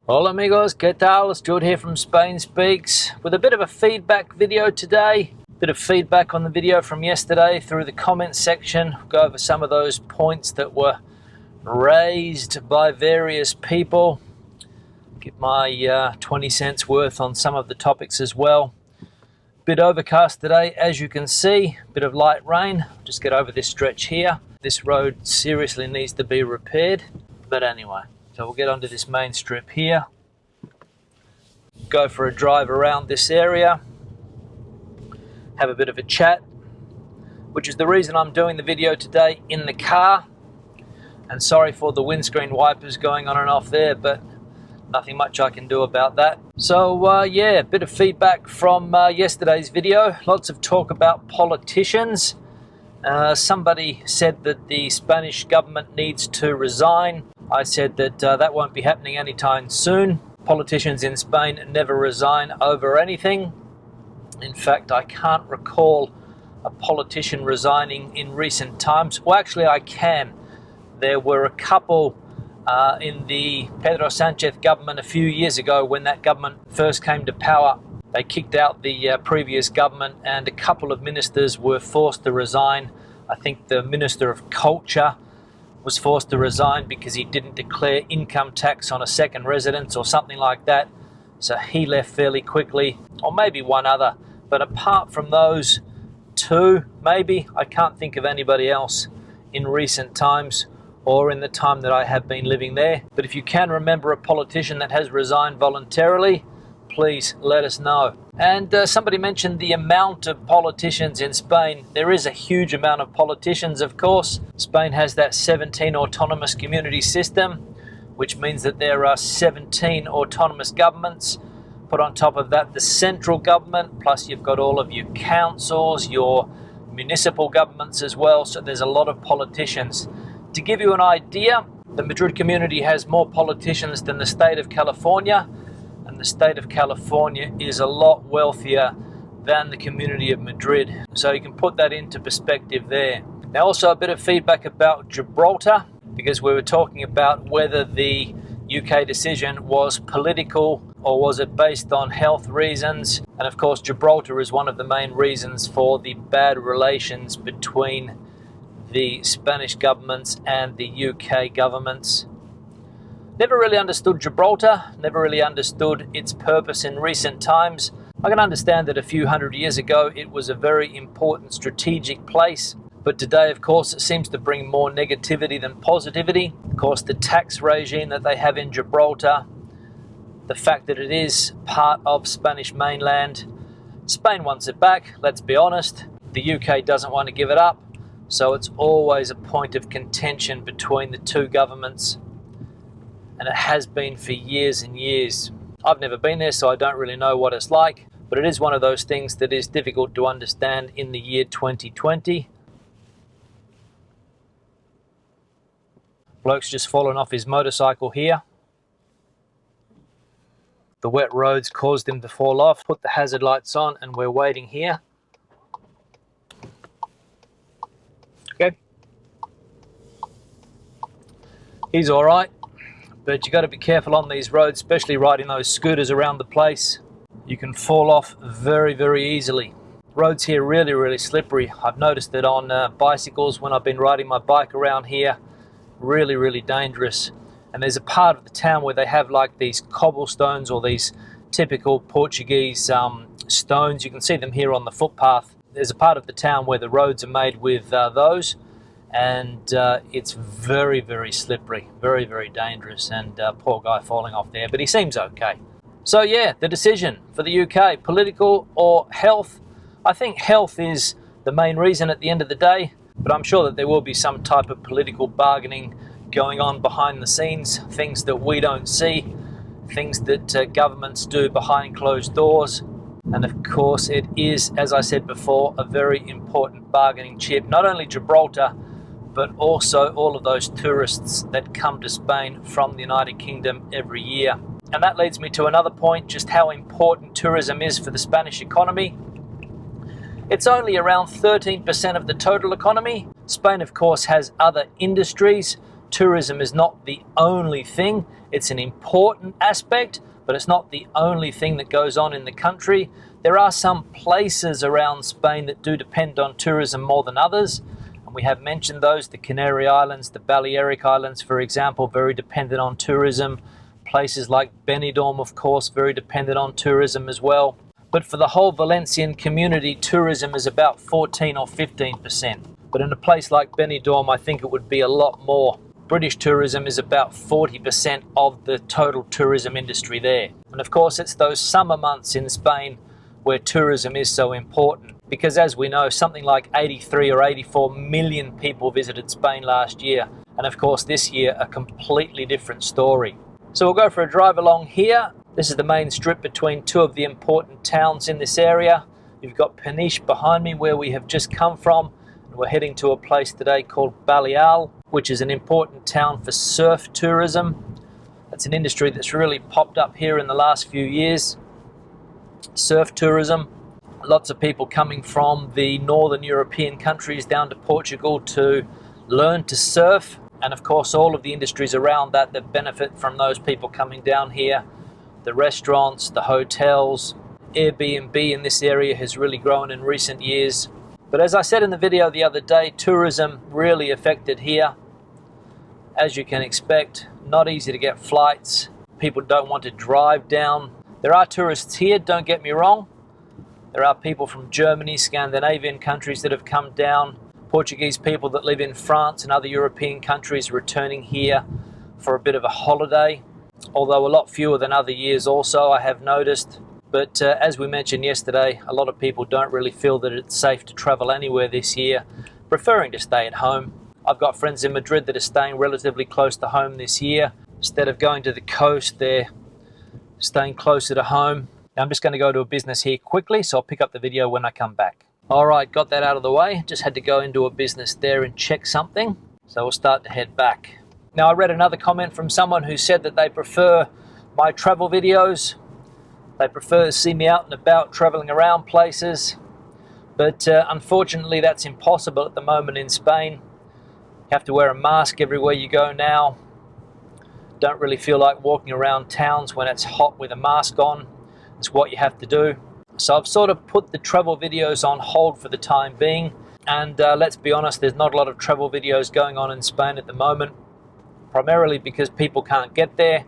Hola amigos, ¿qué tal? Stuart here from Spain Speaks with a bit of a feedback video today. Bit of feedback on the video from yesterday through the comments section. Go over some of those points that were raised by various people. Get my 20 cents worth on some of the topics as well. Bit overcast today, as you can see. Bit of light rain. Just get over this stretch here. This road seriously needs to be repaired. But anyway, so we'll get onto this main strip here. Go for a drive around this area. Have a bit of a chat, which is the reason I'm doing the video today in the car. And sorry for the windscreen wipers going on and off there, but nothing much I can do about that. So yeah, a bit of feedback from yesterday's video. Lots of talk about politicians. Somebody said that the Spanish government needs to resign. I said that that won't be happening anytime soon. Politicians in Spain never resign over anything. In fact, I can't recall a politician resigning in recent times. Well, actually I can. There were a couple in the Pedro Sanchez government a few years ago when that government first came to power. They kicked out the previous government and a couple of ministers were forced to resign. I think the Minister of Culture was forced to resign because he didn't declare income tax on a second residence or something like that. So he left fairly quickly, or maybe one other. But apart from those two, maybe, I can't think of anybody else in recent times or in the time that I have been living there. But if you can remember a politician that has resigned voluntarily, please let us know. And somebody mentioned the amount of politicians in Spain. There is a huge amount of politicians, of course. Spain has that 17 autonomous community system, which means that there are 17 autonomous governments. Put on top of that the central government, plus you've got all of your councils, your municipal governments as well. So there's a lot of politicians. To give you an idea, the Madrid community has more politicians than the state of California. And the state of California is a lot wealthier than the community of Madrid. So you can put that into perspective there. Now also a bit of feedback about Gibraltar, because we were talking about whether the UK decision was political or was it based on health reasons. And of course Gibraltar is one of the main reasons for the bad relations between the Spanish governments and the UK governments. Never really understood Gibraltar, never really understood its purpose in recent times. I can understand that a few hundred years ago it was a very important strategic place, but today of course it seems to bring more negativity than positivity. Of course the tax regime that they have in Gibraltar, the fact that it is part of Spanish mainland. Spain wants it back, let's be honest. The UK doesn't want to give it up, so it's always a point of contention between the two governments. And it has been for years and years. I've never been there, so I don't really know what it's like, but it is one of those things that is difficult to understand in the year 2020. Bloke's just fallen off his motorcycle here. The wet roads caused him to fall off. Put the hazard lights on and we're waiting here. Okay. He's all right. But you got to be careful on these roads, especially riding those scooters around the place. You can fall off very, very easily. Roads here really, really slippery. I've noticed it on bicycles when I've been riding my bike around here. Really, really dangerous. And there's a part of the town where they have like these cobblestones or these typical Portuguese stones. You can see them here on the footpath. There's a part of the town where the roads are made with those. And it's very, very slippery, very, very dangerous, and poor guy falling off there, but he seems okay. So yeah, the decision for the UK, political or health. I think health is the main reason at the end of the day, but I'm sure that there will be some type of political bargaining going on behind the scenes, things that we don't see, things that governments do behind closed doors. And of course it is, as I said before, a very important bargaining chip, not only Gibraltar, but also all of those tourists that come to Spain from the United Kingdom every year. And that leads me to another point, just how important tourism is for the Spanish economy. It's only around 13% of the total economy. Spain, of course, has other industries, tourism is not the only thing. It's an important aspect, but it's not the only thing that goes on in the country. There are some places around Spain that do depend on tourism more than others. And we have mentioned those, the Canary Islands, the Balearic Islands, for example, very dependent on tourism. Places like Benidorm, of course, very dependent on tourism as well. But for the whole Valencian community, tourism is about 14 or 15%. But in a place like Benidorm, I think it would be a lot more. British tourism is about 40% of the total tourism industry there. And of course, it's those summer months in Spain where tourism is so important. Because as we know, something like 83 or 84 million people visited Spain last year. And of course, this year, a completely different story. So we'll go for a drive along here. This is the main strip between two of the important towns in this area. You've got Peniche behind me, where we have just come from. And we're heading to a place today called Baleal, which is an important town for surf tourism. It's an industry that's really popped up here in the last few years. Surf tourism. Lots of people coming from the northern European countries down to Portugal to learn to surf. And of course, all of the industries around that benefit from those people coming down here. The restaurants, the hotels, Airbnb in this area has really grown in recent years. But as I said in the video the other day, tourism really affected here. As you can expect, not easy to get flights. People don't want to drive down. There are tourists here, don't get me wrong. There are people from Germany, Scandinavian countries that have come down. Portuguese people that live in France and other European countries returning here for a bit of a holiday. Although a lot fewer than other years also, I have noticed. But as we mentioned yesterday, a lot of people don't really feel that it's safe to travel anywhere this year, preferring to stay at home. I've got friends in Madrid that are staying relatively close to home this year. Instead of going to the coast, they're staying closer to home. Now I'm just going to go to a business here quickly, so I'll pick up the video when I come back. All right, got that out of the way. Just had to go into a business there and check something. So we'll start to head back. Now I read another comment from someone who said that they prefer my travel videos. They prefer to see me out and about traveling around places. But unfortunately that's impossible at the moment in Spain. You have to wear a mask everywhere you go now. Don't really feel like walking around towns when it's hot with a mask on. It's what you have to do. So I've sort of put the travel videos on hold for the time being. And let's be honest, there's not a lot of travel videos going on in Spain at the moment. Primarily because people can't get there.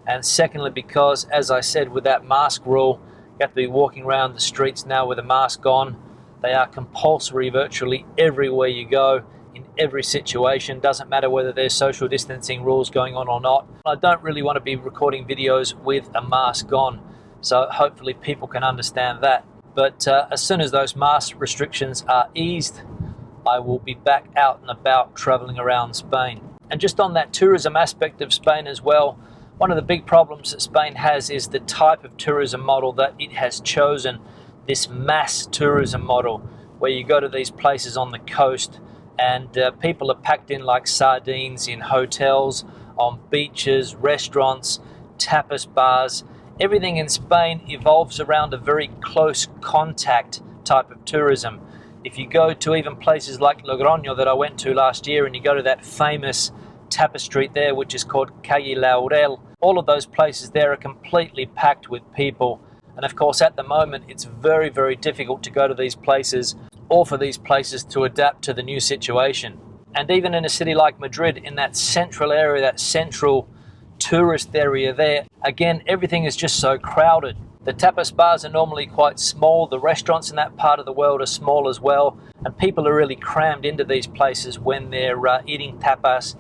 And secondly because, as I said, with that mask rule, you have to be walking around the streets now with a mask on. They are compulsory virtually everywhere you go, in every situation. Doesn't matter whether there's social distancing rules going on or not. I don't really want to be recording videos with a mask on. So hopefully people can understand that. But as soon as those mask restrictions are eased, I will be back out and about traveling around Spain. And just on that tourism aspect of Spain as well, one of the big problems that Spain has is the type of tourism model that it has chosen, this mass tourism model, where you go to these places on the coast and people are packed in like sardines in hotels, on beaches, restaurants, tapas bars. Everything in Spain evolves around a very close contact type of tourism. If you go to even places like Logroño that I went to last year, and you go to that famous tapa street there, which is called Calle Laurel, all of those places there are completely packed with people. And of course, at the moment, it's very, very difficult to go to these places or for these places to adapt to the new situation. And even in a city like Madrid, in that central area, that central tourist area there, again, everything is just so crowded. The tapas bars are normally quite small. The restaurants in that part of the world are small as well. And people are really crammed into these places when they're eating tapas,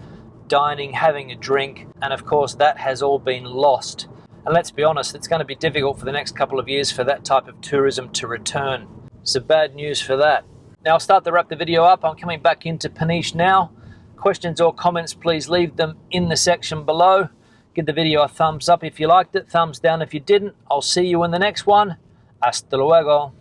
dining, having a drink. And of course, that has all been lost. And let's be honest, it's going to be difficult for the next couple of years for that type of tourism to return. So bad news for that. Now I'll start to wrap the video up. I'm coming back into Peniche now. Questions or comments, please leave them in the section below. Give the video a thumbs up if you liked it, thumbs down if you didn't. I'll see you in the next one. Hasta luego.